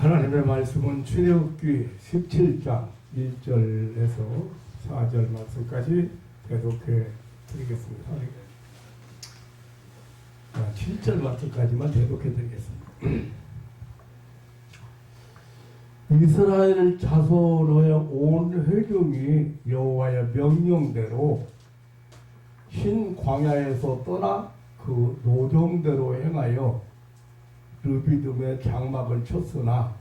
하나님의 말씀은 출애굽기 17장 1절에서 4절 말씀까지 대독해 드리겠습니다. 7절 말씀까지만 대독해 드리겠습니다. 이스라엘 자손의 온 회중이 여호와의 명령대로 흰 광야에서 떠나 그 노정대로 행하여 르비딤의 장막을 쳤으나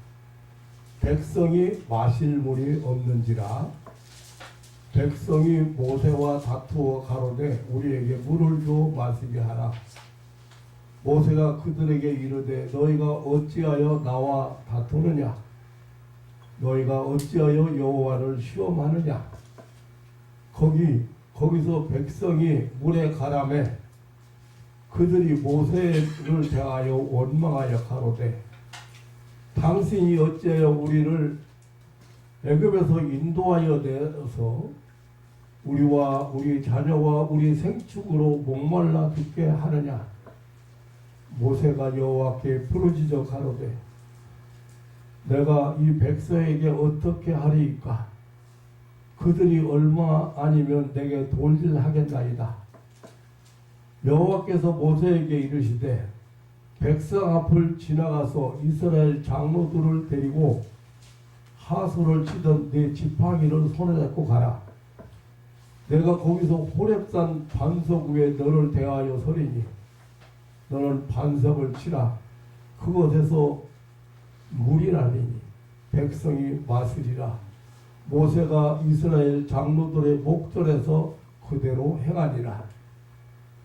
백성이 마실 물이 없는지라 백성이 모세와 다투어 가로되 우리에게 물을 줘 마시게 하라. 모세가 그들에게 이르되 너희가 어찌하여 나와 다투느냐? 너희가 어찌하여 여호와를 시험하느냐? 거기서 백성이 물에 가라매 그들이 모세를 대하여 원망하여 가로되 당신이 어찌하여 우리를 애굽에서 인도하여 내서 우리와 우리 자녀와 우리 생축으로 목말라 죽게 하느냐? 모세가 여호와께 부르짖어 가로되 내가 이 백성에게 어떻게 하리이까? 그들이 얼마 아니면 내게 돌질하겠나이다. 여호와께서 모세에게 이르시되 백성 앞을 지나가서 이스라엘 장로들을 데리고 하소를 치던 네 지팡이를 손에 잡고 가라. 내가 거기서 호렙산 반석 위에 너를 대하여 서리니 너는 반석을 치라. 그곳에서 물이 나리니 백성이 마시리라. 모세가 이스라엘 장로들의 목전에서 그대로 행하니라.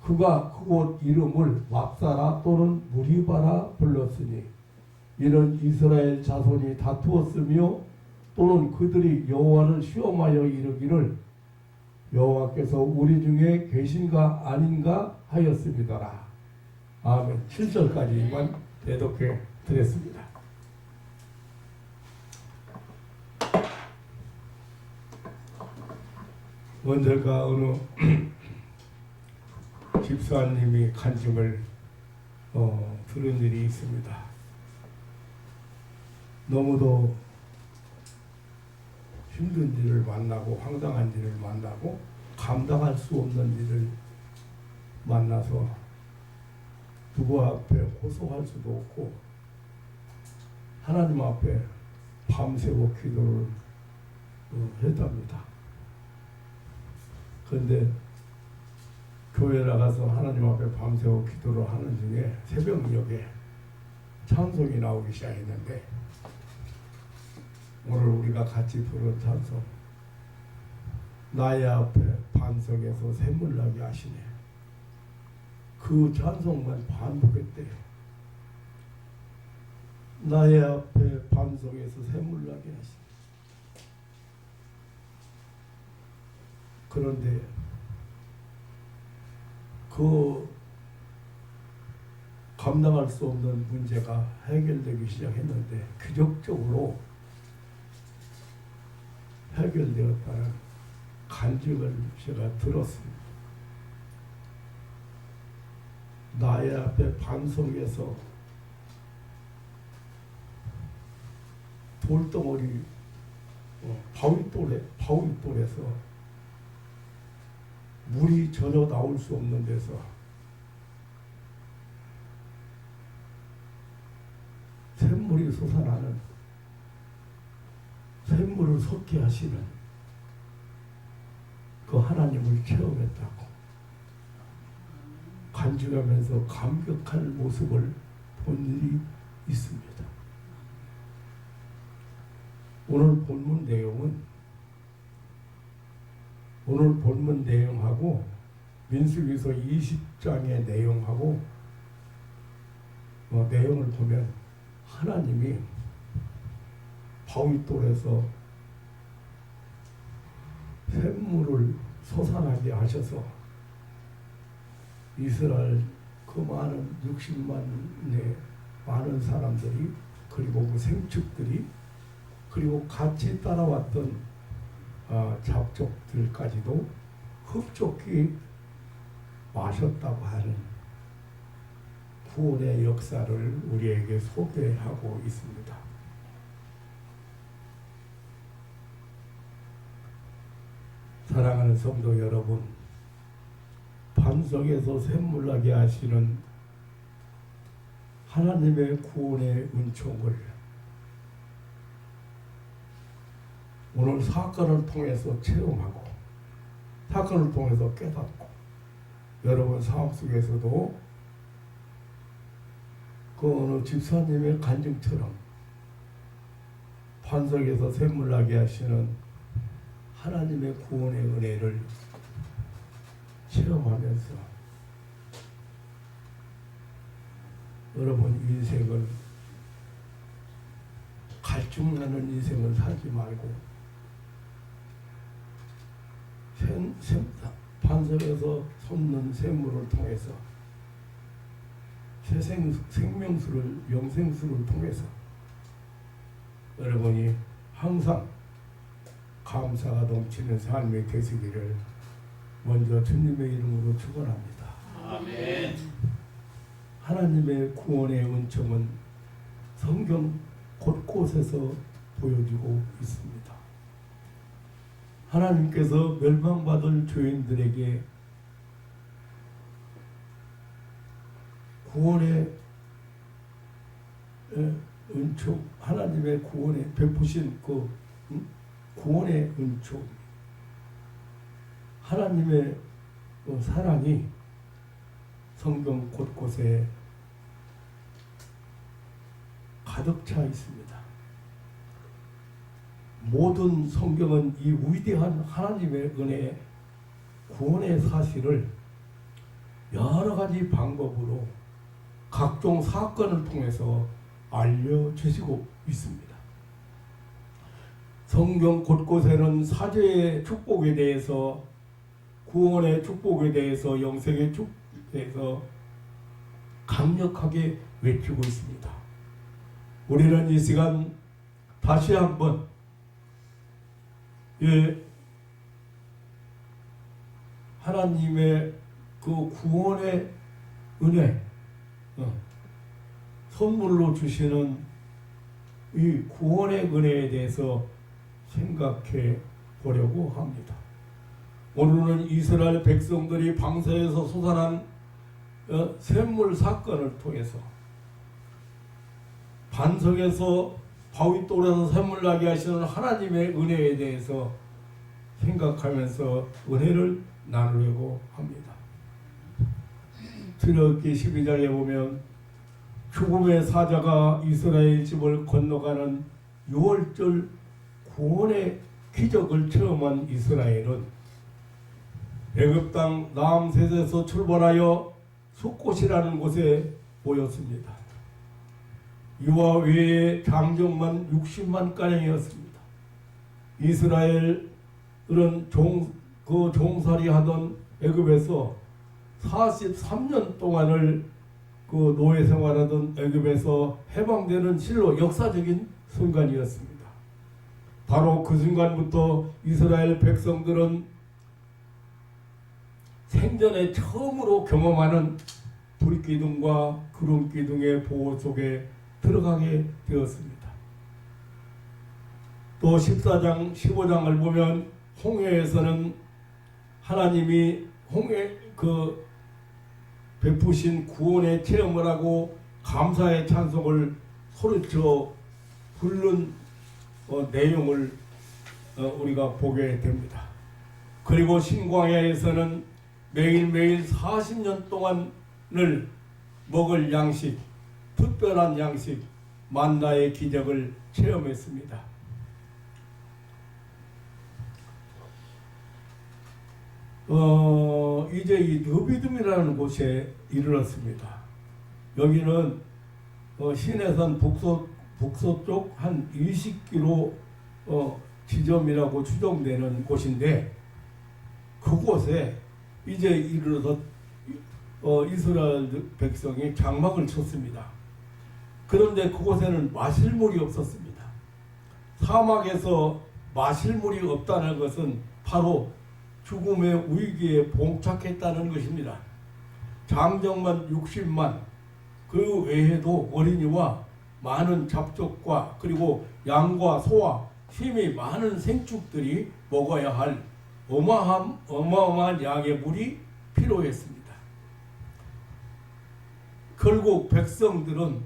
그가 그곳 이름을 맙사라 또는 무리바라 불렀으니 이는 이스라엘 자손이 다투었으며 또는 그들이 여호와를 시험하여 이르기를 여호와께서 우리 중에 계신가 아닌가 하였습니다라. 아멘. 7절까지만 대독해 드렸습니다. 먼저가 어느 집사님이 간증을 들은 일이 있습니다. 너무도 힘든 일을 만나고 황당한 일을 만나고 감당할 수 없는 일을 만나서 누구 앞에 호소할 수도 없고 하나님 앞에 밤새고 기도를 했답니다. 그런데 교회 나가서 하나님 앞에 밤새고 기도를 하는 중에 새벽녘에 찬송이 나오기 시작했는데 오늘 우리가 같이 부른 찬송 나의 앞에 반석에서 샘물 나게 하시네. 그 찬송만 반복했대요. 나의 앞에 반석에서 샘물 나게 하시네. 그런데 그 감당할 수 없는 문제가 해결되기 시작했는데 기적적으로 해결되었다는 간증을 제가 들었습니다. 나의 앞에 반석에서 돌덩어리 바위돌에서 물이 전혀 나올 수 없는 데서 샘물이 솟아나는 샘물을 솟게 하시는 그 하나님을 체험했다고 간증하면서 감격할 모습을 본 일이 있습니다. 오늘 본문 내용하고 민수기서 20장의 내용하고 내용을 보면 하나님이 바위돌에서 샘물을 솟아나게 하셔서 이스라엘 그 많은 60만의 많은 사람들이 그리고 그 생축들이 그리고 같이 따라왔던 잡족들까지도 흡족히 마셨다고 하는 구원의 역사를 우리에게 소개하고 있습니다. 사랑하는 성도 여러분, 반석에서 샘물나게 하시는 하나님의 구원의 은총을 오늘 사건을 통해서 체험하고 사건을 통해서 깨닫고 여러분 삶 속에서도 그 어느 집사님의 간증처럼 반석에서 샘물나게 하시는 하나님의 구원의 은혜를 체험하면서 여러분 인생을 갈증나는 인생을 살지 말고 반석에서 솟는 샘물을 통해서 새 생명수를 영생수를 통해서 여러분이 항상 감사가 넘치는 삶이 되시기를 먼저 주님의 이름으로 축원합니다. 아멘. 하나님의 구원의 은총은 성경 곳곳에서 보여지고 있습니다. 하나님께서 멸망받을 죄인들에게 구원의 은총, 하나님의 구원에 베푸신 그 구원의 은총, 하나님의 사랑이 성경 곳곳에 가득 차 있습니다. 모든 성경은 이 위대한 하나님의 은혜, 구원의 사실을 여러 가지 방법으로 각종 사건을 통해서 알려주시고 있습니다. 성경 곳곳에는 사죄의 축복에 대해서, 구원의 축복에 대해서, 영생의 축복에 대해서 강력하게 외치고 있습니다. 우리는 이 시간 다시 한번 하나님의 그 구원의 은혜, 선물로 주시는 이 구원의 은혜에 대해서 생각해 보려고 합니다. 오늘은 이스라엘 백성들이 방사에서 솟아난 샘물 사건을 통해서 반석에서 바위 돌에서 샘물나게 하시는 하나님의 은혜에 대해서 생각하면서 은혜를 나누려고 합니다. 출애굽기 12장에 보면 죽음의 사자가 이스라엘 집을 건너가는 6월절 구원의 기적을 체험한 이스라엘은 애굽 땅 남셋에서 출발하여 숫곳이라는 곳에 모였습니다. 이와 외에 장정만 60만 가량이었습니다. 이스라엘은 종살이 하던 애굽에서 43년 동안을 그 노예 생활하던 애굽에서 해방되는 실로 역사적인 순간이었습니다. 바로 그 순간부터 이스라엘 백성들은 생전에 처음으로 경험하는 불기둥과 구름기둥의 보호 속에 들어가게 되었습니다. 또 14장, 15장을 보면 홍해에서는 하나님이 베푸신 구원의 체험을 하고 감사의 찬송을 소리쳐 부른 내용을 우리가 보게 됩니다. 그리고 신광야에서는 매일매일 40년 동안을 먹을 양식, 특별한 양식, 만나의 기적을 체험했습니다. 이제 이 느비딤이라는 곳에 이르렀습니다. 여기는 시내산 북서쪽 한 20km 지점이라고 추정되는 곳인데, 그곳에 이제 이르러서 이스라엘 백성이 장막을 쳤습니다. 그런데 그곳에는 마실 물이 없었습니다. 사막에서 마실 물이 없다는 것은 바로 죽음의 위기에 봉착했다는 것입니다. 장정만 60만, 그 외에도 어린이와 많은 잡족과 그리고 양과 소와 힘이 많은 생축들이 먹어야 할 어마어마한 양의 물이 필요했습니다. 결국 백성들은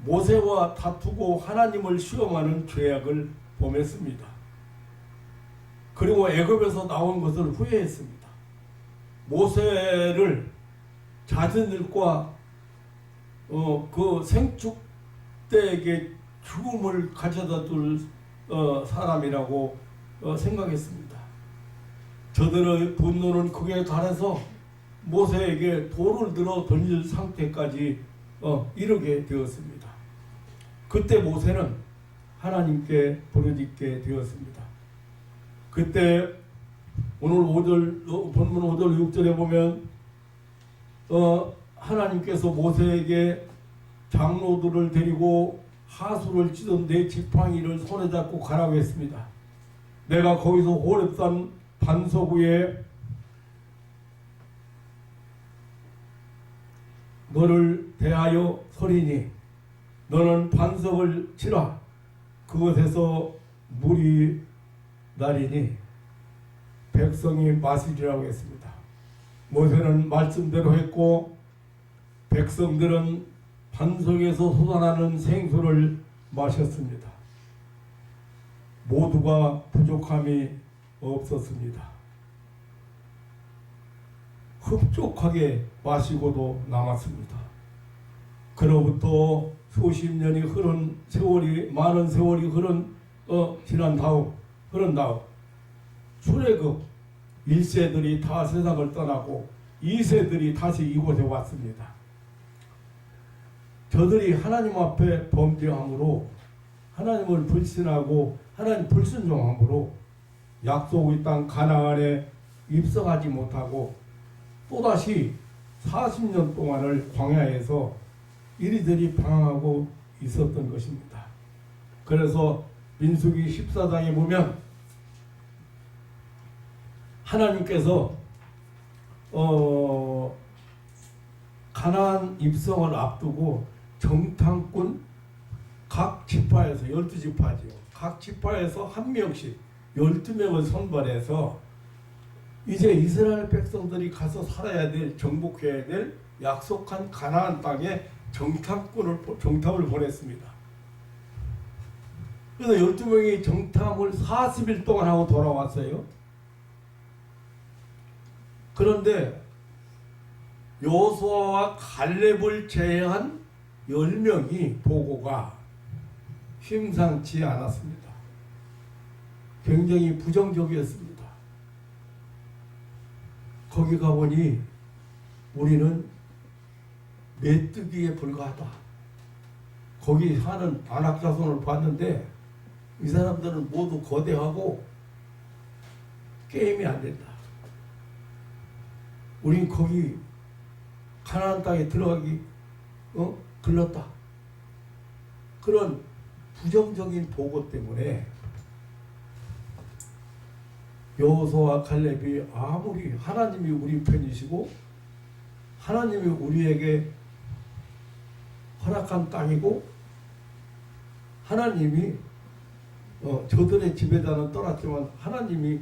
모세와 다투고 하나님을 시험하는 죄악을 범했습니다. 그리고 애굽에서 나온 것을 후회했습니다. 모세를 자신들과 그 생축대에게 죽음을 가져다 둘 사람이라고 생각했습니다. 저들의 분노는 극에 달해서 모세에게 돌을 들어 던질 상태까지 이르게 되었습니다. 그때 모세는 하나님께 부르짖게 되었습니다. 그때 오늘 5절 본문 5절 6절에 보면 하나님께서 모세에게 장로들을 데리고 하수를 찌던 네 지팡이를 손에 잡고 가라고 했습니다. 내가 거기서 호렙산 반석 위에 너를 대하여 서리니 너는 반석을 치라. 그곳에서 물이 나리니 백성이 마시리라고 했습니다. 모세는 말씀대로 했고 백성들은 반석에서 솟아나는 생수를 마셨습니다. 모두가 부족함이 없었습니다. 흡족하게 마시고도 남았습니다. 그로부터 수십 년이 흐른 세월이 많은 세월이 지난 다음 출애굽 1세들이 다 세상을 떠나고 2세들이 다시 이곳에 왔습니다. 저들이 하나님 앞에 범죄함으로 하나님을 불신하고 하나님 불순종함으로 약속의 땅 가나안에 입성하지 못하고 또다시 40년 동안을 광야에서 이리저리 방황하고 있었던 것입니다. 그래서 민수기 14장에 보면 하나님께서 가나안 입성을 앞두고 정탐꾼 각 지파에서 12지파지요. 각 지파에서 한 명씩 12명을 선발해서 이제 이스라엘 백성들이 가서 살아야 될 정복해야 될 약속한 가나안 땅에 정탐을 보냈습니다. 그래서 12명이 정탐을 40일 동안 하고 돌아왔어요. 그런데 여호수아와 갈렙을 제외한 10명이 보고가 심상치 않았습니다. 굉장히 부정적이었습니다. 거기 가보니 우리는 메뚜기에 불과하다. 거기 사는 안악자손을 봤는데 이 사람들은 모두 거대하고 게임이 안 된다. 우린 거기 가나안 땅에 들어가기 글렀다. 그런 부정적인 보고 때문에 여호수아와 갈렙이 아무리 하나님이 우리 편이시고 하나님이 우리에게 허락한 땅이고 하나님이 저들의 지배자는 떠났지만 하나님이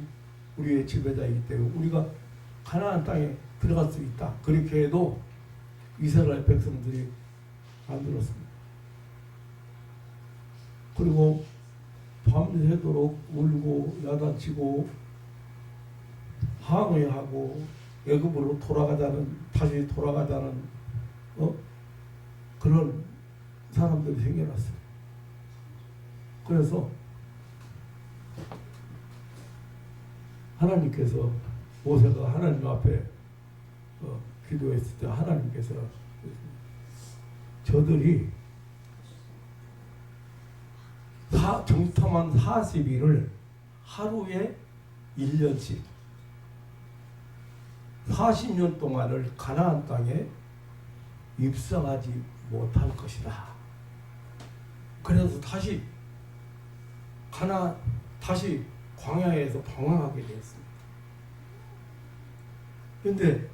우리의 지배자이기 때문에 우리가 가나안 땅에 들어갈 수 있다. 그렇게 해도 이스라엘 백성들이 안 들었습니다. 그리고 밤새도록 울고 야단치고 항의하고 애굽으로 다시 돌아가자는 그런 사람들이 생겨났어요. 그래서 하나님께서 모세가 하나님 앞에 기도했을 때 하나님께서 저들이 정탐한 40일을 하루에 1년씩 40년 동안을 가나안 땅에 입성하지 못할 것이다. 그래서 다시 광야에서 방황하게 되었습니다. 그런데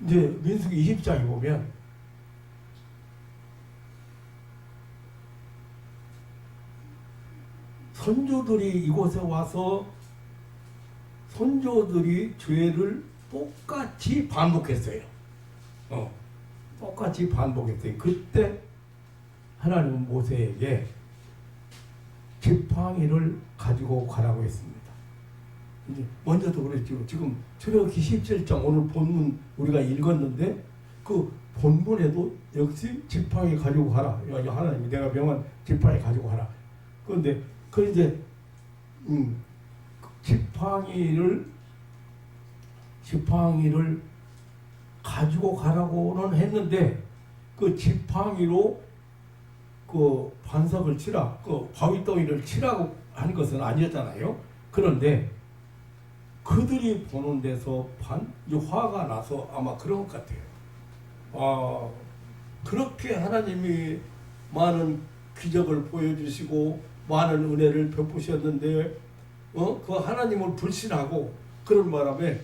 이제 민수기 20장에 보면 선조들이 이곳에 와서 선조들이 죄를 똑같이 반복했어요. 똑같이 반복했어요. 그때 하나님은 모세에게 지팡이를 가지고 가라고 했습니다. 이제 먼저도 그랬죠. 지금 출애굽기 17장 오늘 본문 우리가 읽었는데 그 본문에도 역시 지팡이 가지고 가라. 하나님이 내가 명한 지팡이 가지고 가라. 그런데 그 이제 지팡이를 가지고 가라고는 했는데 그 지팡이로 그 반석을 치라, 그 바위덩이를 치라고 한 것은 아니었잖아요. 그런데 그들이 보는 데서 화가 나서 아마 그런 것 같아요. 그렇게 하나님이 많은 기적을 보여주시고 많은 은혜를 베푸셨는데 그 하나님을 불신하고 그런 바람에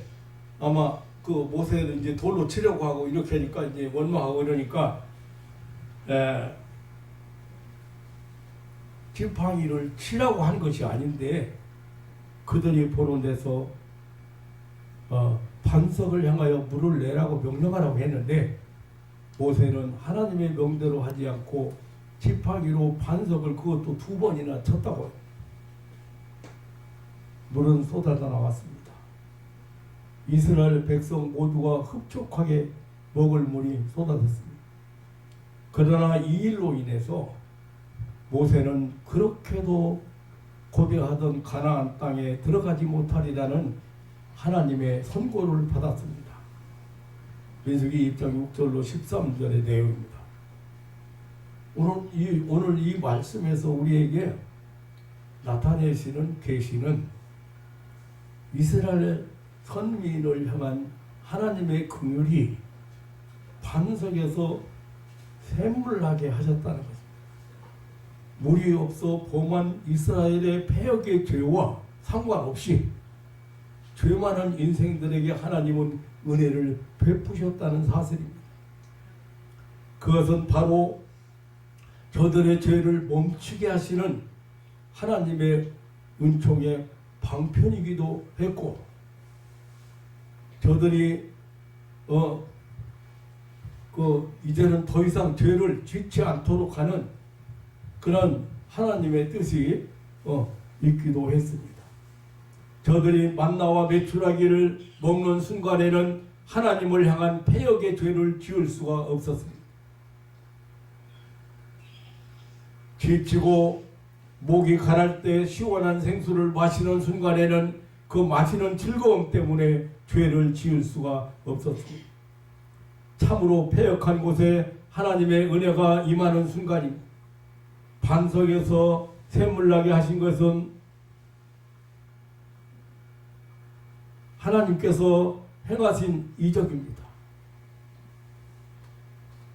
아마 그 모세를 이제 돌로 치려고 하고 이렇게 하니까 이제 원망하고 이러니까 지팡이를 치라고 한 것이 아닌데 그들이 보는 데서 반석을 향하여 물을 내라고 명령하라고 했는데 모세는 하나님의 명대로 하지 않고 지팡이로 반석을 그것도 2번이나 쳤다고 물은 쏟아져 나왔습니다. 이스라엘 백성 모두가 흡족하게 먹을 물이 쏟아졌습니다. 그러나 이 일로 인해서 모세는 그렇게도 고대하던 가나안 땅에 들어가지 못하리라는 하나님의 선고를 받았습니다. 민수기 2장 6절로 13절의 내용입니다. 오늘 이 말씀에서 우리에게 나타내시는 계시는 이스라엘 선민을 향한 하나님의 긍휼이 반석에서 샘물나게 하셨다는 것입니다. 물이 없어 범한 이스라엘의 패역의 죄와 상관없이 죄 많은 인생들에게 하나님은 은혜를 베푸셨다는 사실입니다. 그것은 바로 저들의 죄를 멈추게 하시는 하나님의 은총의 방편이기도 했고, 저들이 이제는 더 이상 죄를 짓지 않도록 하는 그런 하나님의 뜻이 있기도 했습니다. 저들이 만나와 메추라기를 먹는 순간에는 하나님을 향한 패역의 죄를 지을 수가 없었습니다. 지치고 목이 가랄 때 시원한 생수를 마시는 순간에는 그 마시는 즐거움 때문에 죄를 지을 수가 없었습니다. 참으로 패역한 곳에 하나님의 은혜가 임하는 순간입니다. 반석에서 샘물나게 하신 것은 하나님께서 행하신 이적입니다.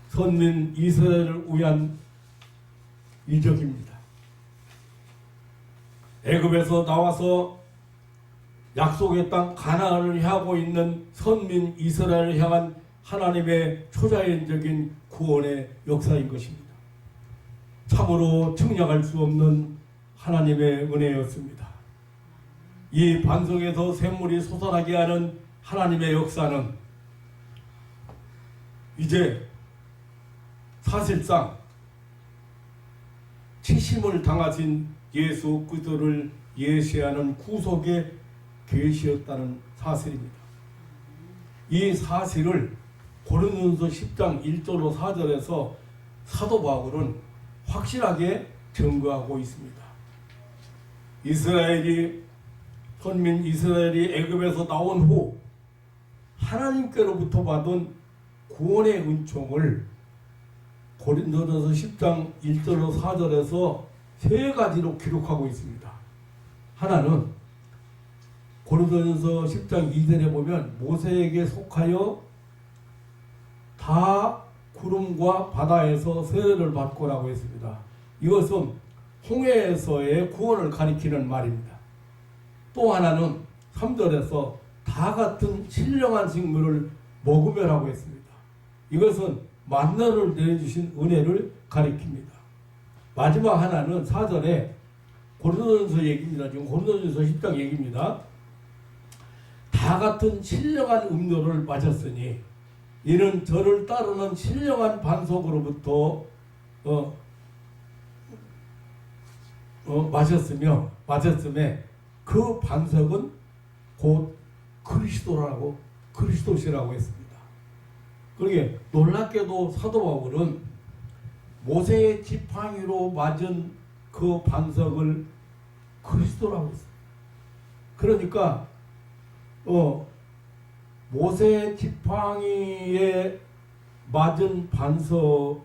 선민 이스라엘을 위한 이적입니다. 애굽에서 나와서 약속의 땅 가나안을 향하고 있는 선민 이스라엘을 향한 하나님의 초자연적인 구원의 역사인 것입니다. 참으로 측량할 수 없는 하나님의 은혜였습니다. 이 반석에서 샘물이 솟아나게 하는 하나님의 역사는 이제 사실상 치심을 당하신 예수 그리스도를 예시하는 구속의 계시였다는 사실입니다. 이 사실을 고린도전서 10장 1절로 4절에서 사도 바울은 확실하게 증거하고 있습니다. 선민 이스라엘이 애굽에서 나온 후 하나님께로부터 받은 구원의 은총을 고린도전서 10장 1절로 4절에서 3가지로 기록하고 있습니다. 하나는 고린도전서 10장 2절에 보면 모세에게 속하여 다 구름과 바다에서 세례를 받고라고 했습니다. 이것은 홍해에서의 구원을 가리키는 말입니다. 또 하나는 3절에서 다 같은 신령한 식물을 먹으며라고 했습니다. 이것은 만나를 내려주신 은혜를 가리킵니다. 마지막 하나는 4절에 고린도전서 얘기입니다. 지금 고린도전서 10장 얘기입니다. 다 같은 신령한 음료를 마셨으니 이는 저를 따르는 신령한 반석으로부터 마셨음에 그 반석은 곧 그리스도시라고 했습니다. 그러게 놀랍게도 사도 바울은 모세의 지팡이로 맞은 그 반석을 그리스도라고 했습니다. 그러니까 모세의 지팡이에 맞은 반석을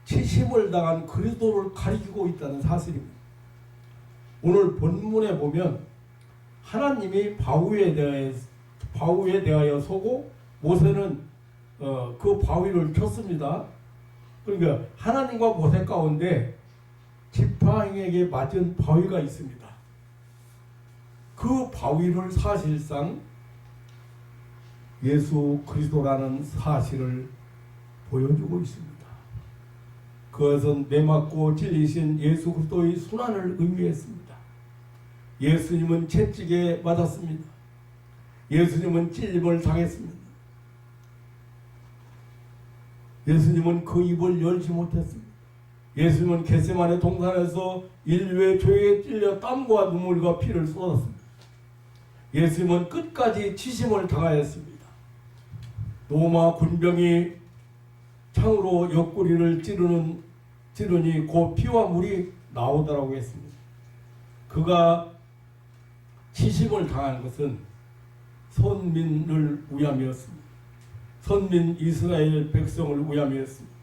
치심을 당한 그리스도를 가리키고 있다는 사실입니다. 오늘 본문에 보면 하나님이 바위에 대하여 서고 모세는 그 바위를 쳤습니다. 그러니까 하나님과 모세 가운데 지팡이에게 맞은 바위가 있습니다. 그 바위를 사실상 예수 그리스도라는 사실을 보여주고 있습니다. 그것은 매맞고 찔리신 예수 그리스도의 순환을 의미했습니다. 예수님은 채찍에 맞았습니다. 예수님은 찔림을 당했습니다. 예수님은 그 입을 열지 못했습니다. 예수님은 겟세마네 동산에서 인류의 죄에 찔려 땀과 눈물과 피를 쏟았습니다. 예수님은 끝까지 치심을 당하였습니다. 로마 군병이 창으로 옆구리를 찌르니 곧 피와 물이 나오더라고 했습니다. 그가 치심을 당한 것은 선민을 위함이었습니다. 선민 이스라엘 백성을 위함이었습니다.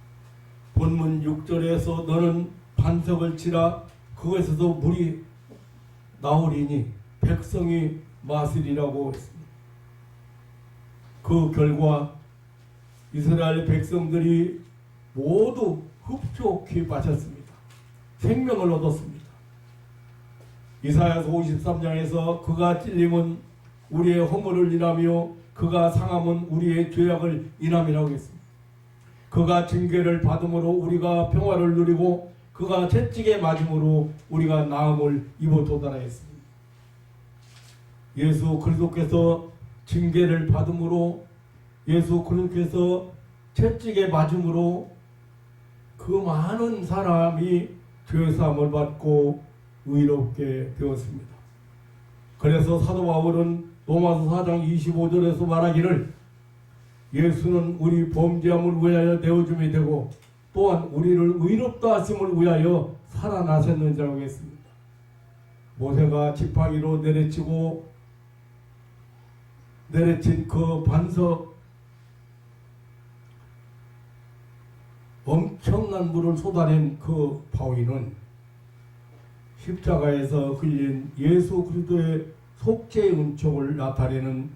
본문 6절에서 너는 반석을 치라 그것에서 물이 나오리니 백성이 마시리라고 했습니다. 그 결과 이스라엘 백성들이 모두 흡족히 마셨습니다. 생명을 얻었습니다. 이사야서 53장에서 그가 찔림은 우리의 허물을 인하며 그가 상함은 우리의 죄악을 인함이라고 했습니다. 그가 징계를 받음으로 우리가 평화를 누리고 그가 채찍에 맞음으로 우리가 나음을 입었도다라 했습니다. 예수 그리스도께서 징계를 받음으로 예수 그리스도께서 채찍에 맞음으로 그 많은 사람이 죄사함을 받고 의롭게 되었습니다. 그래서 사도 바울은 로마서 4장 25절에서 말하기를 예수는 우리 범죄함을 위하여 내어줌이 되고 또한 우리를 의롭다 하심을 위하여 살아나셨는지라고 했습니다. 모세가 지팡이로 내려친 그 반석 엄청난 물을 쏟아낸 그 바위는 십자가에서 흘린 예수 그리스도의 속죄의 은총을 나타내는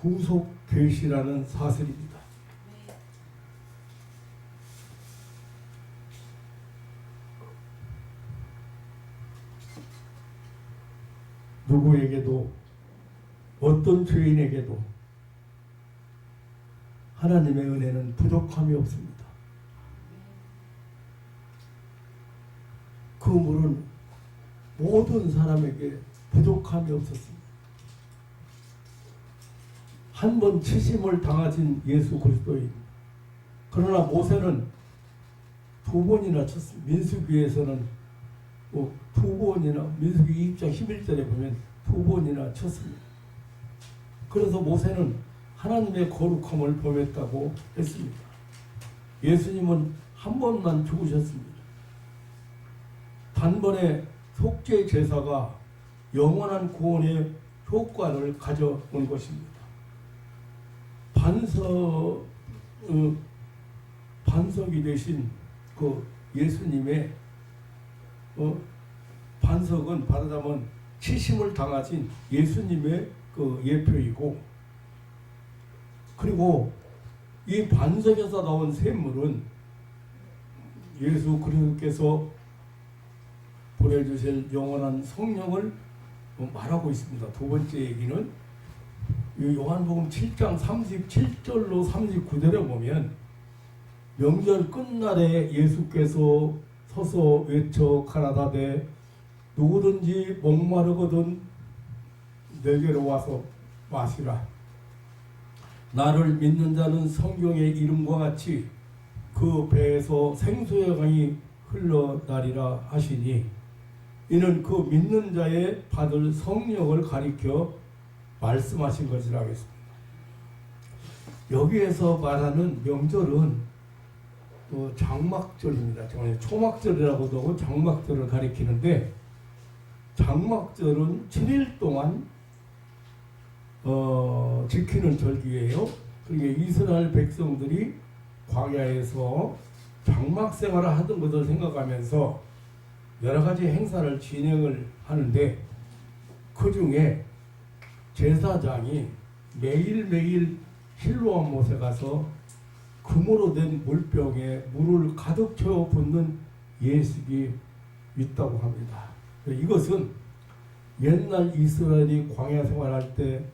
구속 계시라는 사실입니다. 누구에게도 어떤 죄인에게도 하나님의 은혜는 부족함이 없습니다. 그 물은 모든 사람에게 부족함이 없었습니다. 한 번 치심을 당하신 예수 그리스도인. 그러나 모세는 2번이나 쳤습니다. 민수기에서는 2번이나 민수기 2장 11절에 보면 2번이나 쳤습니다. 그래서 모세는 하나님의 거룩함을 범했다고 했습니다. 예수님은 한 번만 죽으셨습니다. 단번에 속죄 제사가 영원한 구원의 효과를 가져온 것입니다. 반석이 되신 그 예수님의 반석은 말하자면 치심을 당하신 예수님의 그 예표이고, 그리고 이 반석에서 나온 샘물은 예수 그리스도께서 보내주실 영원한 성령을 말하고 있습니다. 두 번째 얘기는 요한복음 7장 37절로 39절에 보면 명절 끝날에 예수께서 서서 외쳐 가라사대 누구든지 목마르거든 내게로 와서 마시라. 나를 믿는 자는 성경의 이름과 같이 그 배에서 생수의 강이 흘러나리라 하시니 이는 그 믿는 자의 받을 성령을 가리켜 말씀하신 것이라 하겠습니다. 여기에서 말하는 명절은 장막절입니다. 초막절이라고도 하고 장막절을 가리키는데 장막절은 7일 동안 지키는 절기예요. 그러니까 이스라엘 백성들이 광야에서 장막 생활을 하던 것을 생각하면서 여러 가지 행사를 진행을 하는데 그 중에 제사장이 매일매일 실로암 못에 가서 금으로 된 물병에 물을 가득 채워 붓는 예식이 있다고 합니다. 이것은 옛날 이스라엘이 광야 생활할 때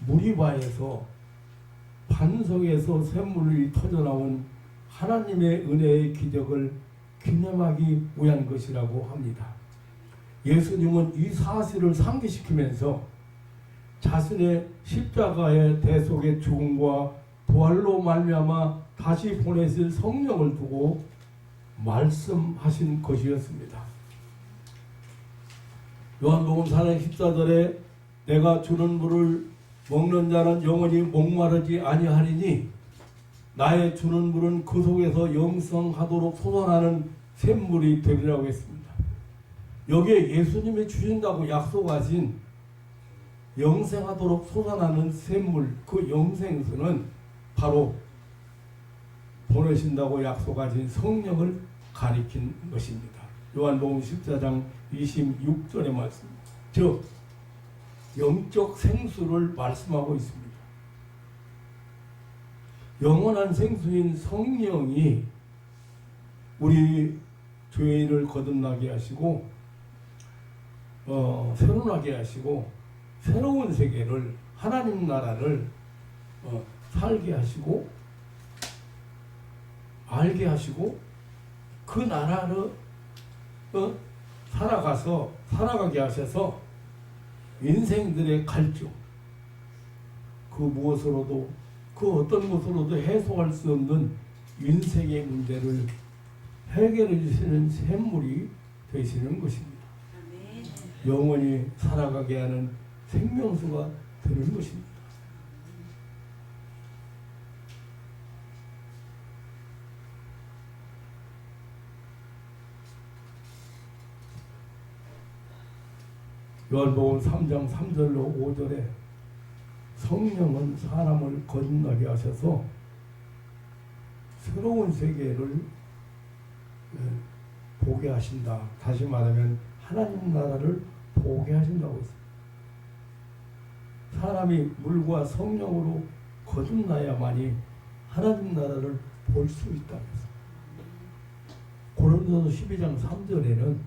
무리바에서 반석에서 샘물이 터져나온 하나님의 은혜의 기적을 기념하기 위한 것이라고 합니다. 예수님은 이 사실을 상기시키면서 자신의 십자가의 대속의 죽음과 부활로 말미암아 다시 보내실 성령을 두고 말씀하신 것이었습니다. 요한복음 4장 14절에 내가 주는 물을 먹는 자는 영원히 목마르지 아니하리니 나의 주는 물은 그 속에서 영성하도록 솟아나는 샘물이 되리라고 했습니다. 여기에 예수님이 주신다고 약속하신 영생하도록 솟아나는 샘물, 그 영생수는 바로 보내신다고 약속하신 성령을 가리킨 것입니다. 요한복음 14장 26절의 말씀, 즉 영적 생수를 말씀하고 있습니다. 영원한 생수인 성령이 우리 죄인을 거듭나게 하시고 새로나게 하시고 새로운 세계를 하나님 나라를 살게 하시고 알게 하시고 그 나라를 살아가게 하셔서 인생들의 갈증 그 무엇으로도 그 어떤 것으로도 해소할 수 없는 인생의 문제를 해결해 주시는 샘물이 되시는 것입니다. 영원히 살아가게 하는 생명수가 되는 것입니다. 요한복음 3장 3절로 5절에 성령은 사람을 거듭나게 하셔서 새로운 세계를 보게 하신다. 다시 말하면 하나님 나라를 보게 하신다고 했습니다. 사람이 물과 성령으로 거듭나야만이 하나님 나라를 볼 수 있다고 했습니다. 고린도서 12장 3절에는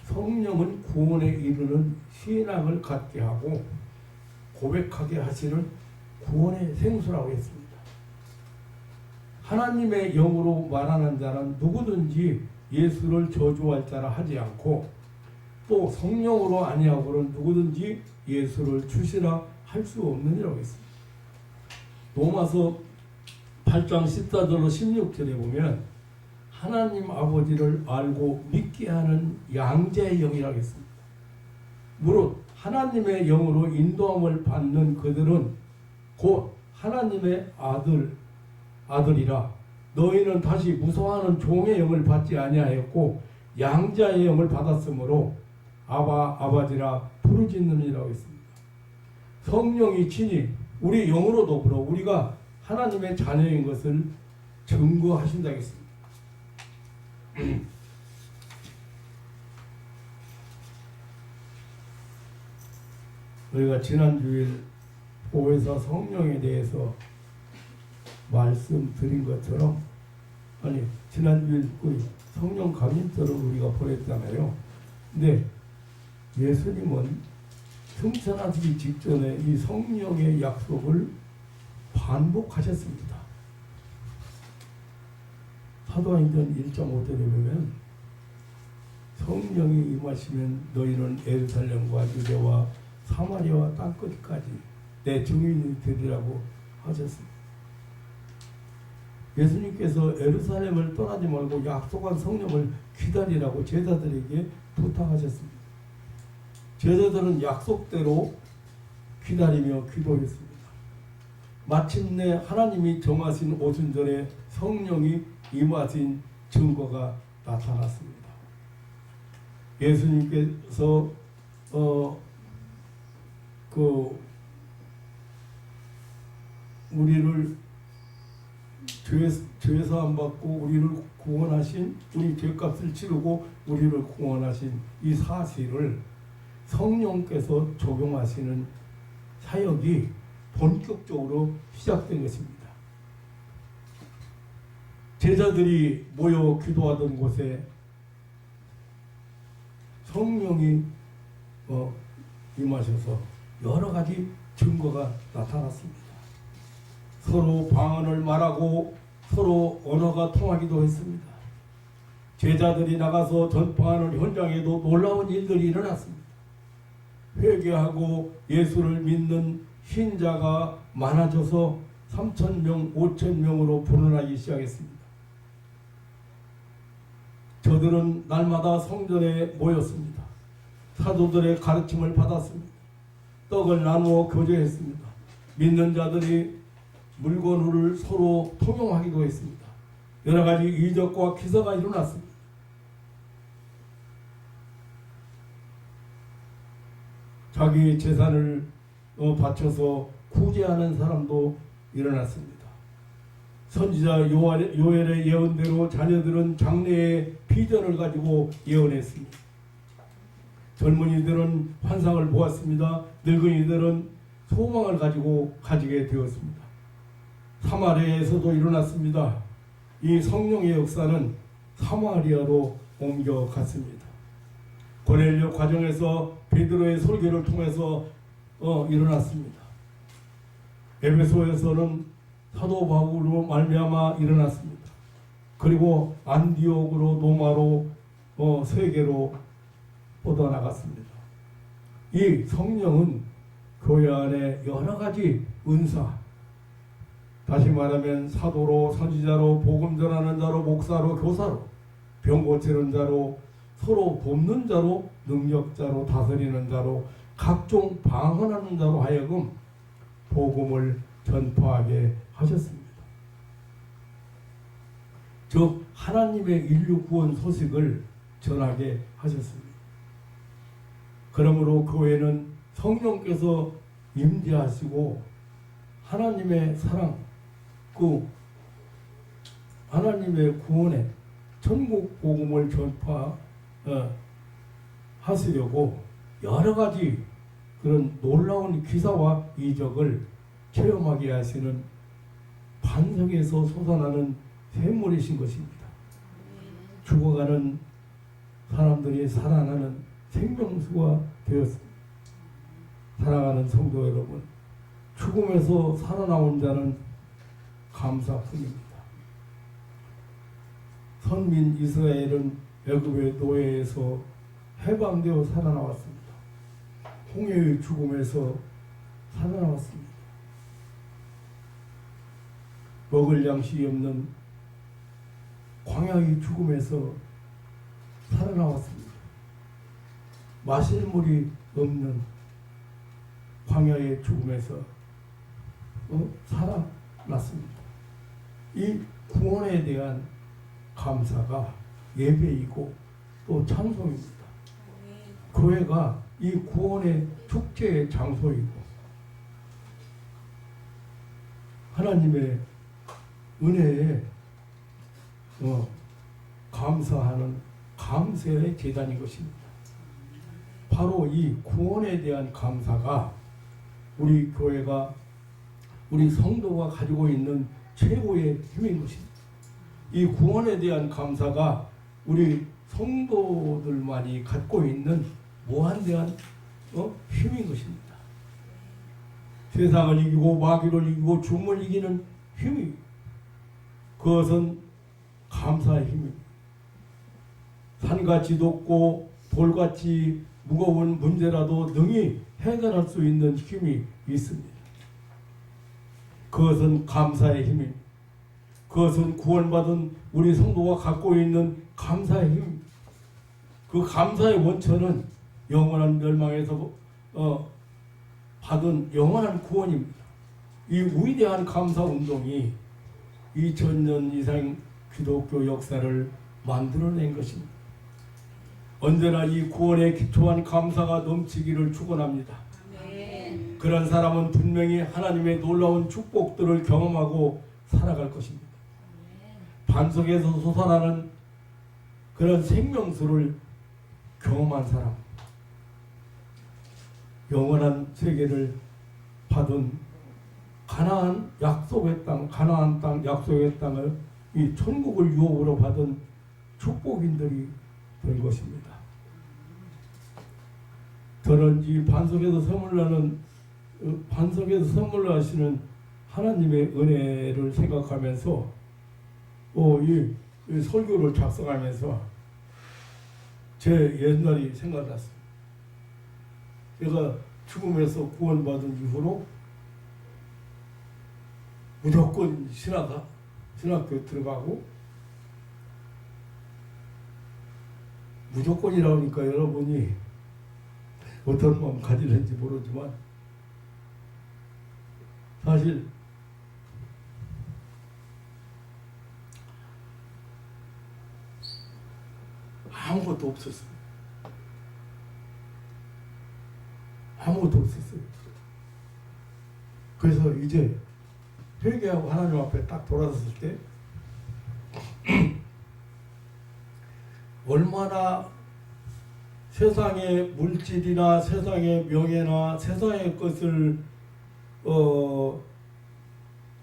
성령은 구원에 이르는 신앙을 갖게 하고 고백하게 하시는 구원의 생수라고 했습니다. 하나님의 영으로 말하는 자는 누구든지 예수를 저주할 자라 하지 않고 또 성령으로 아니하고는 누구든지 예수를 주시라 할 수 없느니라고 했습니다. 로마서 8장 14절로 16절에 보면 하나님 아버지를 알고 믿게 하는 양자의 영이라고 했습니다. 무릇 하나님의 영으로 인도함을 받는 그들은 곧 하나님의 아들이라. 너희는 다시 무서워하는 종의 영을 받지 아니하였고 양자의 영을 받았으므로 아버지라 부르짖느니라고 했습니다. 성령이 친히 우리 영으로 더불어 우리가 하나님의 자녀인 것을 증거하신다고 했습니다. 우리가 지난주일 보혜사 성령에 대해서 말씀드린 것처럼 지난주일 그 성령 감임절을 우리가 보냈잖아요. 근데 예수님은 승천하시기 직전에 이 성령의 약속을 반복하셨습니다. 사도행전 1.5절에 보면 성령이 임하시면 너희는 예루살렘과 유대와 사마리아와 땅끝까지 내 증인이 되리라고 하셨습니다. 예수님께서 예루살렘을 떠나지 말고 약속한 성령을 기다리라고 제자들에게 부탁하셨습니다. 제자들은 약속대로 기다리며 기도했습니다. 마침내 하나님이 정하신 오순절에 성령이 임하신 증거가 나타났습니다. 예수님께서 우리를 죄사함 받고 우리를 구원하신, 우리 죄값을 치르고 우리를 구원하신 이 사실을 성령께서 적용하시는 사역이 본격적으로 시작된 것입니다. 제자들이 모여 기도하던 곳에 성령이 임하셔서 여러 가지 증거가 나타났습니다. 서로 방언을 말하고 서로 언어가 통하기도 했습니다. 제자들이 나가서 전파하는 현장에도 놀라운 일들이 일어났습니다. 회개하고 예수를 믿는 신자가 많아져서 3,000명, 5,000명으로 불어나기 시작했습니다. 저들은 날마다 성전에 모였습니다. 사도들의 가르침을 받았습니다. 떡을 나누어 교제했습니다. 믿는 자들이 물건을 서로 통용하기도 했습니다. 여러 가지 이적과 기사가 일어났습니다. 자기 재산을 바쳐서 구제하는 사람도 일어났습니다. 선지자 요엘의 예언대로 자녀들은 장래의 비전을 가지고 예언했습니다. 젊은이들은 환상을 보았습니다. 늙은이들은 소망을 가지게 되었습니다. 사마리아에서도 일어났습니다. 이 성령의 역사는 사마리아로 옮겨갔습니다. 고넬료 과정에서 베드로의 설교를 통해서 일어났습니다. 에베소에서는 사도 바울로 말미암아 일어났습니다. 그리고 안디옥으로, 로마로, 세계로 뻗어나갔습니다. 이 성령은 교회 안에 여러 가지 은사, 다시 말하면 사도로, 선지자로, 복음 전하는 자로, 목사로, 교사로, 병 고치는 자로, 서로 돕는 자로, 능력자로, 다스리는 자로, 각종 방언하는 자로 하여금 복음을 전파하게 하셨습니다. 즉 하나님의 인류 구원 소식을 전하게 하셨습니다. 그러므로 교회는 성령께서 임재하시고 하나님의 사랑, 하나님의 구원의 천국 복음을 전파하시려고 여러 가지 그런 놀라운 기사와 이적을 체험하게 하시는 반석에서 솟아나는 샘물이신 것입니다. 죽어가는 사람들이 살아나는 생명수가 되었습니다. 사랑하는 성도 여러분, 죽음에서 살아나온 자는 감사뿐입니다. 선민 이스라엘은 애굽의 노예에서 해방되어 살아나왔습니다. 홍해의 죽음에서 살아나왔습니다. 먹을 양식이 없는 광야의 죽음에서 살아나왔습니다. 마실 물이 없는 광야의 죽음에서 살아났습니다. 이 구원에 대한 감사가 예배이고 또 찬송입니다. 교회가 이 구원의 축제의 장소이고 하나님의 은혜에 감사하는 감사의 제단인 것입니다. 바로 이 구원에 대한 감사가 우리 교회가, 우리 성도가 가지고 있는 최고의 힘인 것입니다. 이 구원에 대한 감사가 우리 성도들만이 갖고 있는 무한대한 힘인 것입니다. 세상을 이기고 마귀를 이기고 죽음을 이기는 힘이, 그것은 감사의 힘입니다. 산같이 높고 돌같이 무거운 문제라도 능히 해결할 수 있는 힘이 있습니다. 그것은 감사의 힘입니다. 그것은 구원받은 우리 성도가 갖고 있는 감사의 힘입니다. 그 감사의 원천은 영원한 멸망에서 받은 영원한 구원입니다. 이 위대한 감사 운동이 2000년 이상 기독교 역사를 만들어낸 것입니다. 언제나 이 구원에 기초한 감사가 넘치기를 축원합니다. 아멘. 그런 사람은 분명히 하나님의 놀라운 축복들을 경험하고 살아갈 것입니다. 반석에서 솟아나는 그런 생명수를 경험한 사람, 영원한 세계를 받은 가나안 약속의 땅, 가나안 땅 약속의 땅을 이 천국을 유업으로 받은 축복인들이 된 것입니다. 저는 이 반석에서 선물로 하시는 하나님의 은혜를 생각하면서 이 설교를 작성하면서 제 옛날이 생각났습니다. 제가 죽음에서 구원받은 이후로 무조건 신학교 들어가고, 무조건이라니까 여러분이 어떤 마음 가지는지 모르지만 사실 아무것도 없었어요. 아무것도 없었어요. 그래서 이제 회개하고 하나님 앞에 딱 돌아섰을 때 얼마나 세상의 물질이나 세상의 명예나 세상의 것을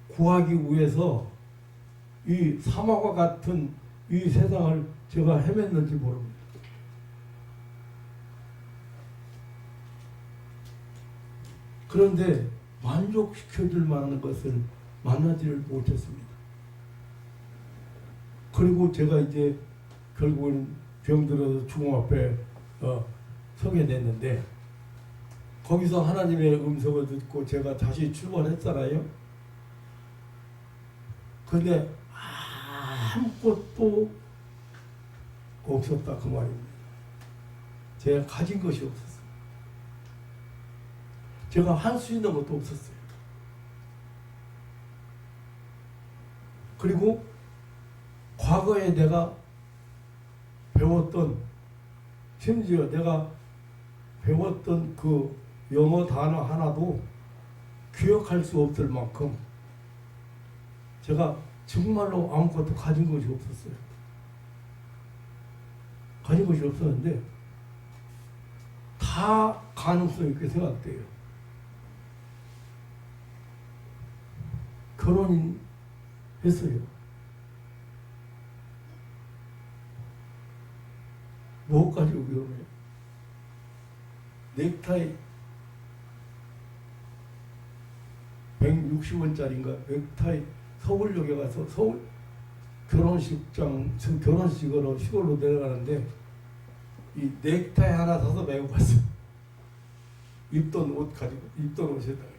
구하기 위해서 이 사막과 같은 이 세상을 제가 헤맸는지 모릅니다. 그런데 만족시켜줄 만한 것을 만나지를 못했습니다. 그리고 제가 이제 결국은 병들어서 죽음 앞에 서게 됐는데, 거기서 하나님의 음성을 듣고 제가 다시 출발했잖아요. 근데 아무것도 없었다 그 말입니다. 제가 가진 것이 없었어요. 제가 할 수 있는 것도 없었어요. 그리고 과거에 내가 배웠던, 심지어 내가 배웠던 그 영어 단어 하나도 기억할 수 없을 만큼 제가 정말로 아무것도 가진 것이 없었어요. 가진 것이 없었는데 다 가능성 있게 생각돼요. 결혼했어요. 뭐 가지고 위험해요? 넥타이 160원짜리인가 넥타이 서울역에 가서 서울 결혼식으로 시골로 내려가는데 이 넥타이 하나 사서 메고 갔어. 입던 옷 가지고, 입던 옷에다가.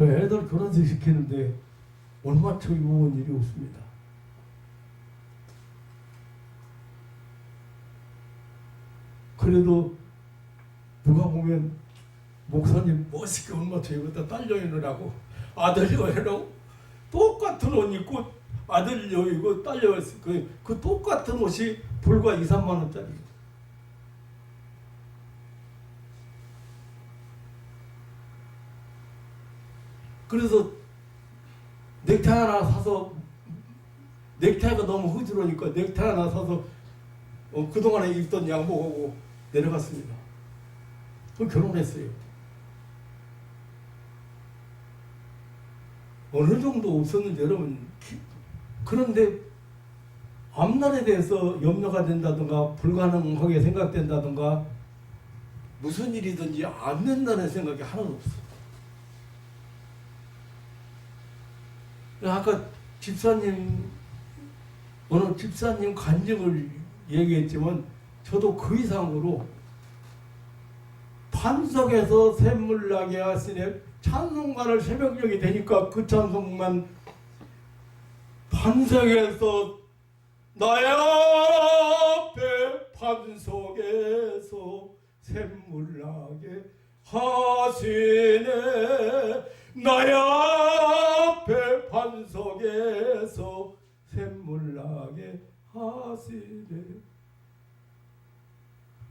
애들 결혼식 시키는데 얼마처 입어본 일이 없습니다. 그래도 누가 보면 목사님 멋있게 얼마처 입었다 딸 여인이라고, 아들 여인이라고 똑같은 옷 입고 아들 여인이고 딸 여인, 그 똑같은 옷이 불과 2, 3만 원짜리. 그래서 넥타이 하나 사서, 넥타이가 너무 흐지러니까 넥타이 하나 사서 그동안에 입던 양복하고 내려갔습니다. 그럼 결혼했어요. 어느 정도 없었는지 여러분, 그런데 앞날에 대해서 염려가 된다든가 불가능하게 생각된다든가 무슨 일이든지 안 된다는 생각이 하나도 없어. 아까 집사님 어느 집사님 간증을 얘기했지만 저도 그 이상으로 반석에서 샘물 나게 하시네 찬송가를 새벽녘이 되니까 그 찬송만 반석에서 나의 앞에 반석에서 샘물 나게 하시네 나의 앞에 반석에서 샘물 나게 하시네.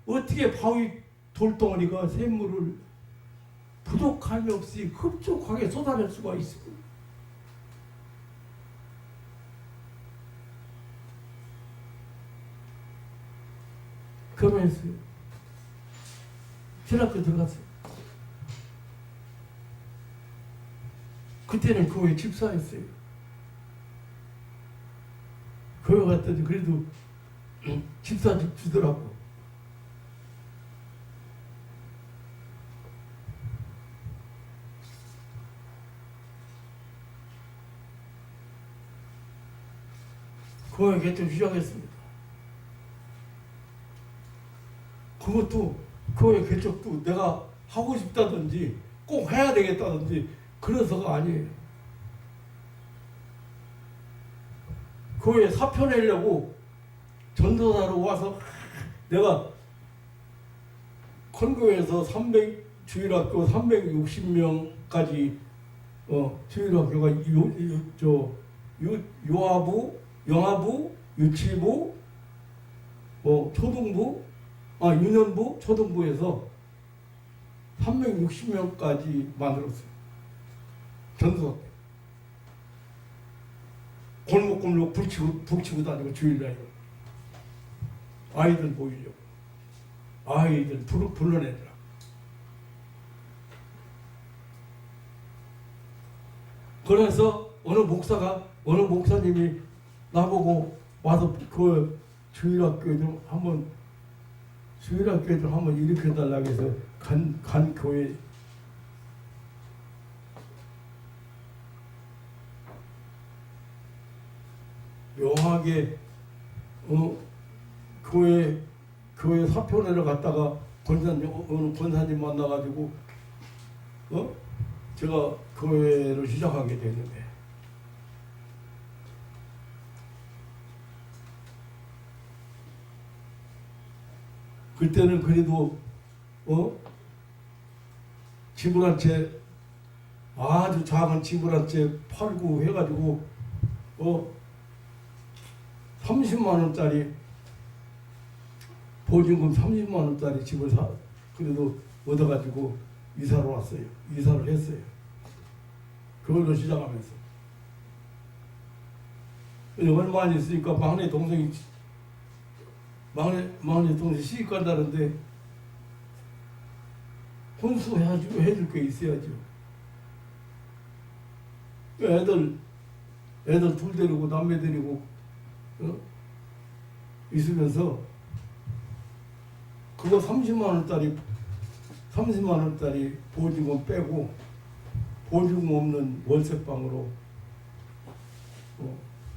어떻게 바위 돌덩어리가 샘물을 부족함이 없이 흡족하게 쏟아낼 수가 있을까? 그러면서 신학교 들어갔어요. 그때는 교회 집사였어요. 교회 갔더니 그래도 집사 주더라고. 교회 개척 시작했습니다. 그것도 교회 개척도 내가 하고 싶다든지 꼭 해야 되겠다든지 그래서가 아니에요. 교회 사표 내려고 전도사로 와서 내가 컨교에서 주일학교 360명까지 주일학교가 영아부, 유치부, 초등부, 유년부, 초등부에서 360명까지 만들었어요. 전도사 때. 골목골목 북치고 다니고 주일날 아이들 보이려고. 아이들 불러내더라. 그래서 어느 목사님이 나보고 와서 그 주일학교 좀 한번 일으켜달라고 해서 간 교회 묘하게 교회 사표 내러 갔다가 어느 권사님 만나가지고 제가 교회를 시작하게 됐는데 그때는 그래도 집을 한 채 아주 작은 집을 한 채 팔고 해가지고 30만 원짜리 보증금 30만 원짜리 집을 그래도 얻어가지고 이사를 왔어요. 이사를 했어요. 그걸로 시작하면서 얼마 안 있으니까 막내 동생이 시집 간다는데 혼수해주고 해줄 게 있어야죠. 애들 둘 데리고 남매 데리고 있으면서 그거 30만 원짜리 보증금 빼고 보증금 없는 월세방으로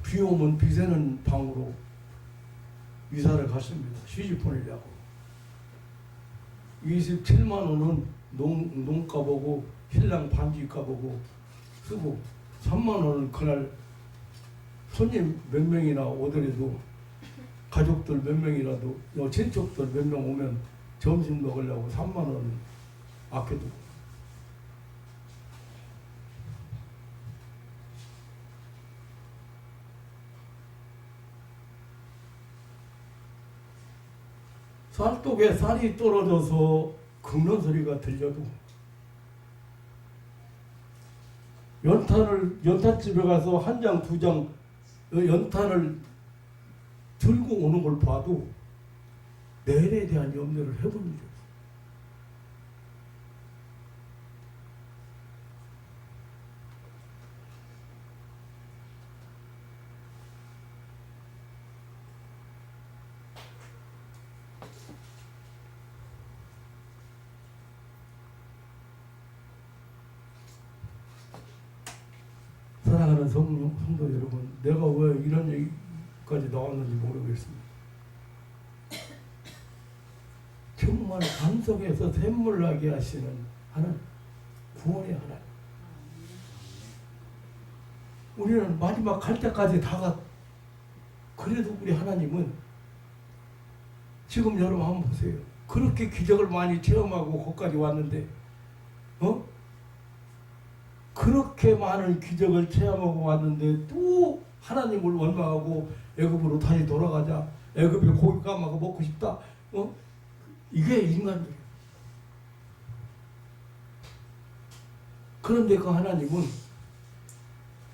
비 오면 비 새는 방으로 이사를 갔습니다. 시집 보내려고. 27만 원은 농가보고 신랑 반지가보고 쓰고 3만 원은 그날 손님 몇 명이나 오더라도 가족들 몇 명이라도 친척들 몇 명 오면 점심 먹으려고 3만 원 아껴두고 쌀독에 쌀이 떨어져서 긁는 소리가 들려도 연탄집에 가서 한 장, 두 장 연탄을 들고 오는 걸 봐도 내일에 대한 염려를 해본 일이 없어요. 사랑하는 성도 여러분, 내가 왜 이런 얘기까지 나왔는지 모르겠습니다. 정말 반석에서 샘물 나게 하시는 하나님, 구원의 하나님. 우리는 마지막 갈 때까지 다가, 그래도 우리 하나님은 지금 여러분 한번 보세요. 그렇게 기적을 많이 체험하고 거기까지 왔는데, 그렇게 많은 기적을 체험하고 왔는데 또 하나님을 원망하고 애굽으로 다시 돌아가자. 애굽에 고기 까먹어 먹고 싶다. 이게 인간이에요. 그런데 그 하나님은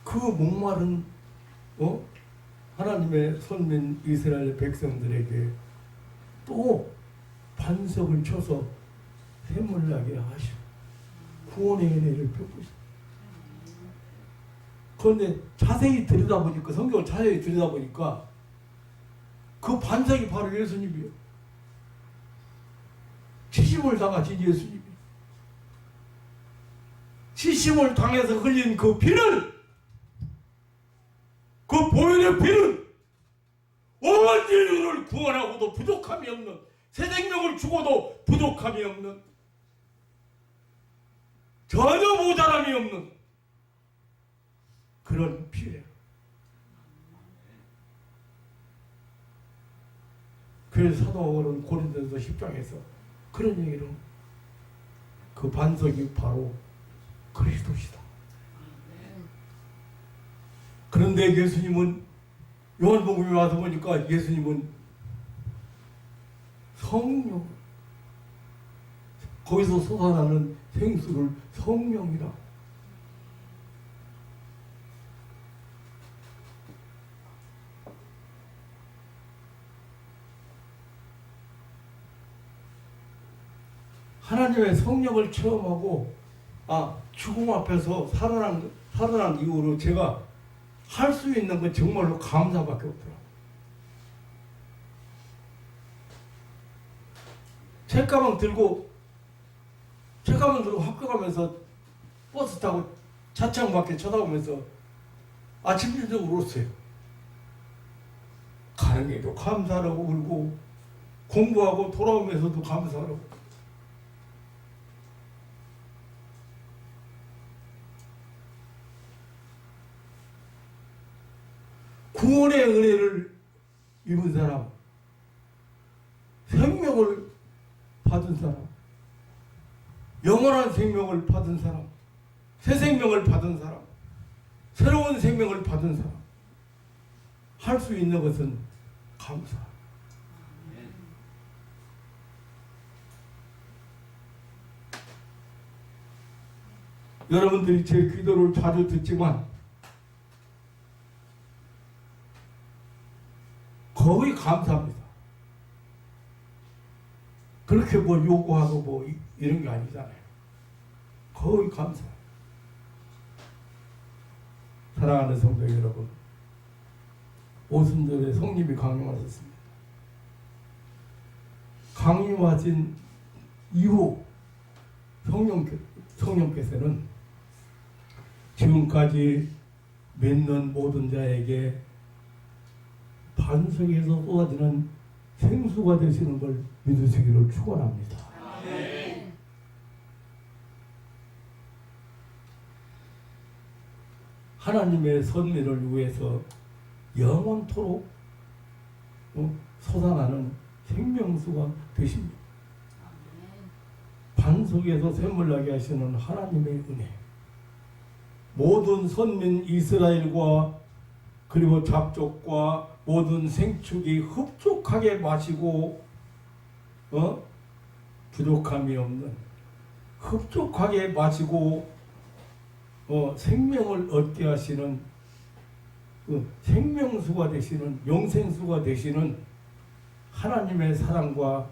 그 목마른 하나님의 선민 이스라엘 백성들에게 또 반석을 쳐서 샘물 나게 하시고 구원의 은혜를 베푸시고. 그런데 자세히 들여다보니까, 성경을 자세히 들여다보니까 그 반석이 바로 예수님이에요. 치심을 당하신 예수님이. 치심을 당해서 흘린 그 피는, 그 보혈의 피는 온 인류를 구원하고도 부족함이 없는, 새 생명을 주고도 부족함이 없는, 전혀 모자람이 없는 그런 피예요. 그래서 사도 바울은 고린도서 10장에서 그런 얘기를, 그 반석이 바로 그리스도시다. 그런데 예수님은, 요한복음에 와서 보니까 예수님은 성령, 거기서 솟아나는 생수를 성령이라. 하나님의 성령을 체험하고, 죽음 앞에서 살아난 이후로 제가 할 수 있는 건 정말로 감사밖에 없더라고요. 책가방 들고 학교 가면서 버스 타고 차창 밖에 쳐다보면서 아침 일찍 울었어요. 가는 길도 감사하고 울고, 공부하고 돌아오면서도 감사하고. 구원의 은혜를 입은 사람, 생명을 받은 사람, 영원한 생명을 받은 사람, 새 생명을 받은 사람, 새로운 생명을 받은 사람, 할 수 있는 것은 감사. 여러분들이 제 기도를 자주 듣지만 거의 감사합니다. 그렇게 뭐 요구하고 뭐 이런 게 아니잖아요. 거의 감사. 사랑하는 성도 여러분, 오순절에 성님이 강림하셨습니다. 강림하신 이후 성령께서는 지금까지 믿는 모든 자에게 반석에서 쏟아지는 생수가 되시는 걸 믿으시기를 축원합니다. 아멘. 하나님의 선민을 위해서 영원토록 솟아나는 생명수가 되십니다. 반석에서 샘물 나게 하시는 하나님의 은혜, 모든 선민 이스라엘과 그리고 잡족과 모든 생축이 흡족하게 마시고 부족함이 없는, 흡족하게 마시고 생명을 얻게 하시는 생명수가 되시는, 영생수가 되시는 하나님의 사랑과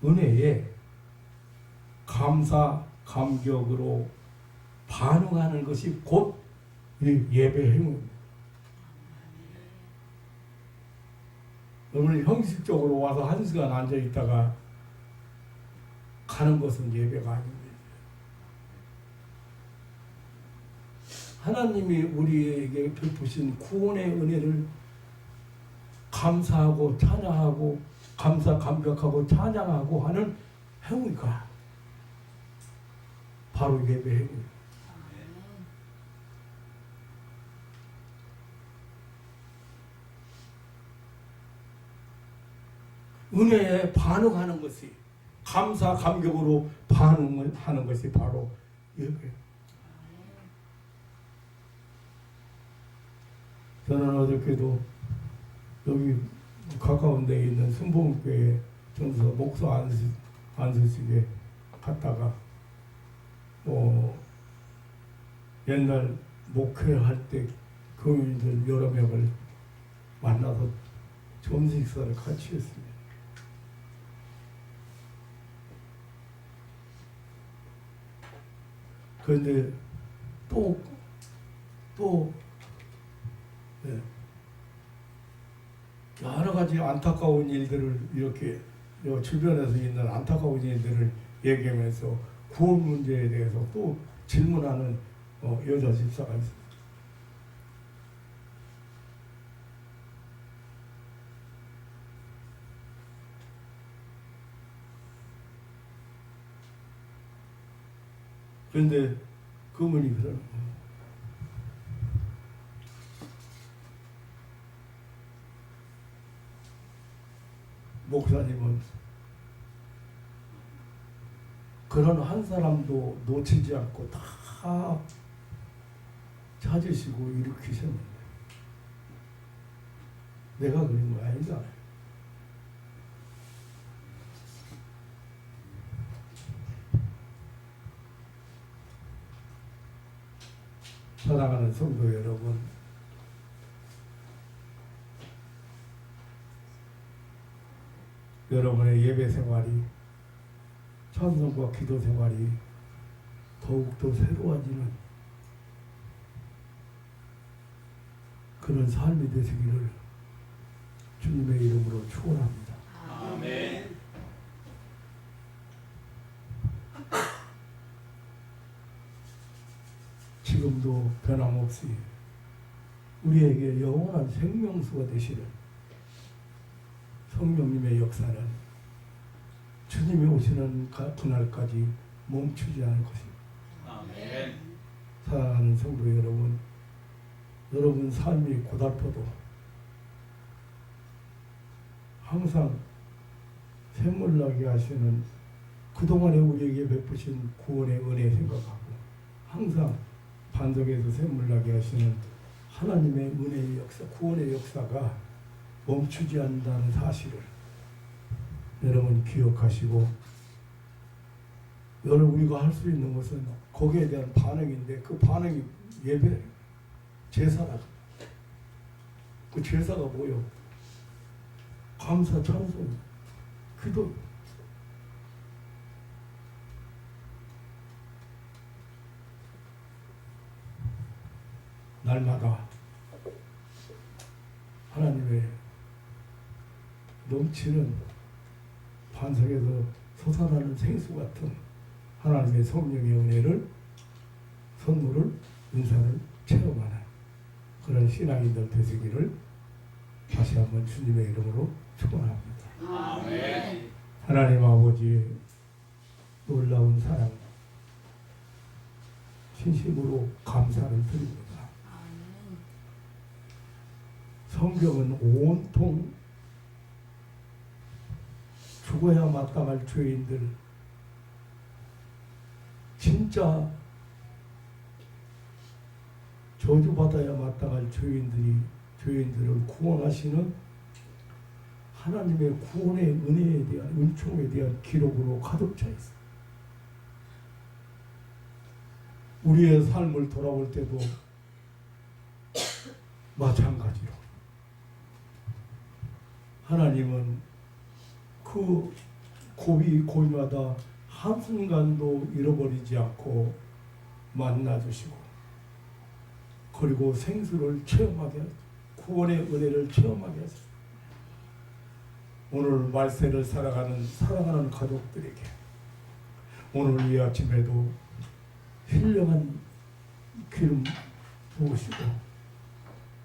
은혜에 감사, 감격으로 반응하는 것이 곧 예배 행위입니다. 오늘 형식적으로 와서 1시간 앉아있다가 가는 것은 예배가 아닙니다. 하나님이 우리에게 베푸신 구원의 은혜를 감사하고 찬양하고 감사 감격하고 찬양하고 하는 행위가 바로 예배 행위. 은혜에 반응하는 것이 감사 감격으로 반응을 하는 것이 바로 예배. 저는 어저께도 여기 가까운 데에 있는 순복음교회 전서 목사 안수식에 갔다가 옛날 목회할 때 교인들 여러 명을 만나서 점심 식사를 같이 했습니다. 그런데 또 여러 가지 안타까운 일들을 이렇게 주변에서 있는 안타까운 일들을 얘기하면서 구원 문제에 대해서 또 질문하는 여자 집사가 있어요. 그런데 그분이 그러는 거예요. 목사님은 그런 한 사람도 놓치지 않고 다 찾으시고 일으키셨는데 내가 그런 거 아니잖아요. 사랑하는 성도 여러분, 여러분의 예배 생활이 찬송과 기도 생활이 더욱더 새로워지는 그런 삶이 되시기를 주님의 이름으로 축원합니다. 아멘. 지금도 변함없이 우리에게 영원한 생명수가 되시는 성령님의 역사는 주님이 오시는 그날까지 멈추지 않을 것입니다. 아멘. 사랑하는 성도 여러분, 여러분 삶이 고달퍼도 항상 샘물나게 하시는 그동안에 우리에게 베푸신 구원의 은혜 생각하고 항상 반석에서 샘물나게 하시는 하나님의 은혜의 역사, 구원의 역사가 멈추지 않는다는 사실을 여러분 기억하시고, 여러분 우리가 할 수 있는 것은 거기에 대한 반응인데 그 반응이 예배, 제사라. 그 제사가 뭐요? 감사, 찬송, 기도. 날마다 하나님의 넘치는 반석에서 솟아나는 생수 같은 하나님의 성령의 은혜를, 선물을, 은사를 체험하는 그런 신앙인들 되시기를 다시 한번 주님의 이름으로 축원합니다. 아멘. 하나님 아버지의 놀라운 사랑 진심으로 감사를 드립니다. 성경은 온통 죽어야 마땅할 죄인들, 진짜 저주받아야 마땅할 죄인들을 구원하시는 하나님의 구원의 은혜에 대한, 은총에 대한 기록으로 가득 차 있습니다. 우리의 삶을 돌아볼 때도 마찬가지로 하나님은 그 고비고비마다 한순간도 잃어버리지 않고 만나주시고, 그리고 생수를 체험하게 하시고 구원의 은혜를 체험하게 하시고, 오늘 말세를 살아가는 사랑하는 가족들에게 오늘 이 아침에도 신령한 기름 도우시고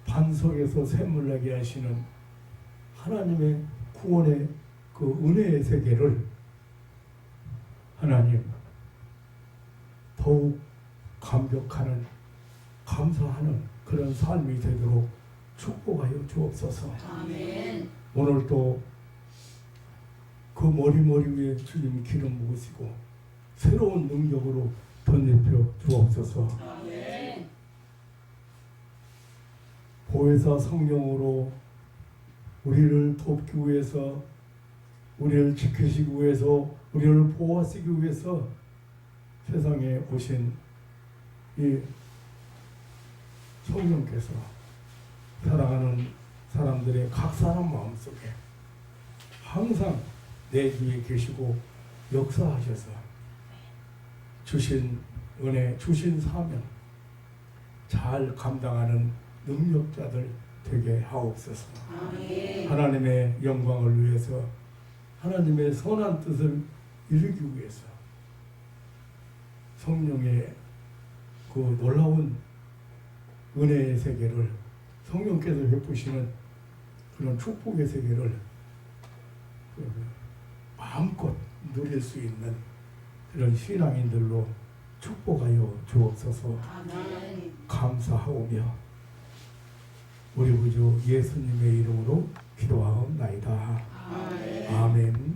반석에서 샘물 나게 하시는 하나님의 구원의 그 은혜의 세계를 하나님 더욱 감격하는 감사하는 그런 삶이 되도록 축복하여 주옵소서. 아멘. 오늘 또 그 머리 위에 주님 기름 부으시고 새로운 능력으로 덧입혀 주옵소서. 아멘. 보혜사 성령으로 우리를 돕기 위해서, 우리를 지키시기 위해서, 우리를 보호하시기 위해서 세상에 오신 이 성령께서 사랑하는 사람들의 각 사람 마음속에 항상 내 뒤에 계시고 역사하셔서 주신 은혜, 주신 사명 잘 감당하는 능력자들 되게 하옵소서. 아멘. 하나님의 영광을 위해서, 하나님의 선한 뜻을 이루기 위해서 성령의 그 놀라운 은혜의 세계를, 성령께서 베푸시는 그런 축복의 세계를 마음껏 누릴 수 있는 그런 신앙인들로 축복하여 주옵소서. 아멘. 감사하오며 우리 구주 예수님의 이름으로 기도하옵나이다. 아멘. 아멘.